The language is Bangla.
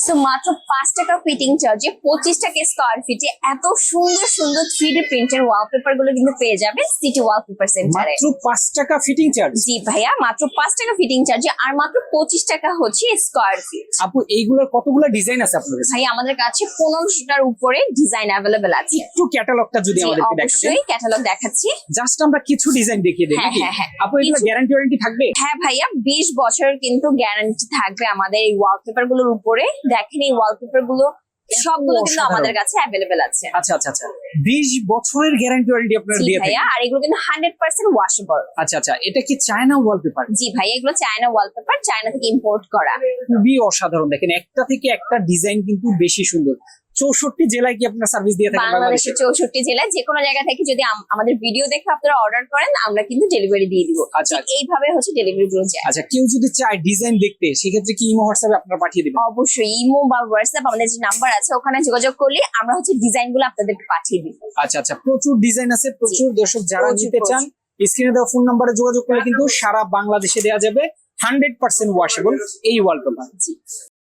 সো মাত্র 5 টাকা ফিটিং চার্জে 25 টাকা স্কয়ার ফিটে এত সুন্দর সুন্দর 3D প্রিন্টের ওয়ালপেপার গুলো কিন্তু পেয়ে যাবেন সিটি ওয়ালপেপার সেন্টারে। মাত্র 5 টাকা ফিটিং চার্জ। জি ভাইয়া, মাত্র 5 টাকা ফিটিং চার্জে আর মাত্র 25 টাকা হচ্ছে স্কয়ার ফিট। আপু এইগুলোর কতগুলো ডিজাইন আছে আপনাদের কাছে? ভাই আমাদের কাছে 15টার উপরে ডিজাইন अवेलेबल আছে। একটু ক্যাটালগটা যদি জি, আমাদেরকে দেখাতেন। অবশ্যই ক্যাটালগ দেখাচ্ছি। জাস্ট আমরা কিছু ডিজাইন দেখিয়ে দেই হ্যাঁ, নাকি? হ্যাঁ, হ্যাঁ। আপু এগুলো গ্যারান্টি ওয়ারেন্টি থাকবে? হ্যাঁ ভাইয়া, 20 বছর কিন্তু গ্যারান্টি থাকবে আমাদের এই ওয়ালপেপার গুলোর উপরে। দেখেন এই ওয়ালপেপার গুলো সবগুলো কিন্তু অসাধারণ। আমাদের কাছে अवेलेबल আছে। আচ্ছা আচ্ছা আচ্ছা, 20 বছরের গ্যারান্টি ওয়ারেন্টি আপনারা জি দিয়ে থাকেন। ভাইয়া, আর এগুলো কিন্তু 100% ওয়াশেবল। আচ্ছা আচ্ছা, এটা কি চায়না ওয়ালপেপার? জি ভাইয়া, এগুলো চায়না ওয়ালপেপার, চায়না থেকে ইম্পোর্ট করা। খুবই অসাধারণ। দেখেন একটা থেকে একটা ডিজাইন কিন্তু বেশি সুন্দর। 64 জেলায় কি আপনারা সার্ভিস দিয়ে থাকেন? বাংলাদেশে বাংলাদেশের 64 জেলায় যে কোনো জায়গা থেকে যদি আমাদের ভিডিও দেখে আপনারা অর্ডার করেন, আমরা কিন্তু ডেলিভারি দিয়ে দিব। আচ্ছা, ঠিক এইভাবে হচ্ছে ডেলিভারি গুলো যায়। আচ্ছা, কেউ যদি চায় ডিজাইন দেখতে সেক্ষেত্রে কি ইমো হোয়াটসঅ্যাপে আপনারা পাঠিয়ে দিবেন? অবশ্যই ইমো বা হোয়াটসঅ্যাপ আমাদের যে নাম্বার আছে ওখানে যোগাযোগ করলে আমরা হচ্ছে ডিজাইন গুলো আপনাদেরকে পাঠিয়ে দিব। আচ্ছা আচ্ছা, প্রচুর ডিজাইন আছে, প্রচুর দর্শক যারা প্রচুর, নিতে চান স্ক্রিনে দেওয়া ফোন নাম্বারে যোগাযোগ করলে কিন্তু সারা বাংলাদেশে দেওয়া যাবে 100% ওয়াশেবল এই ওয়ালপেপার। জি।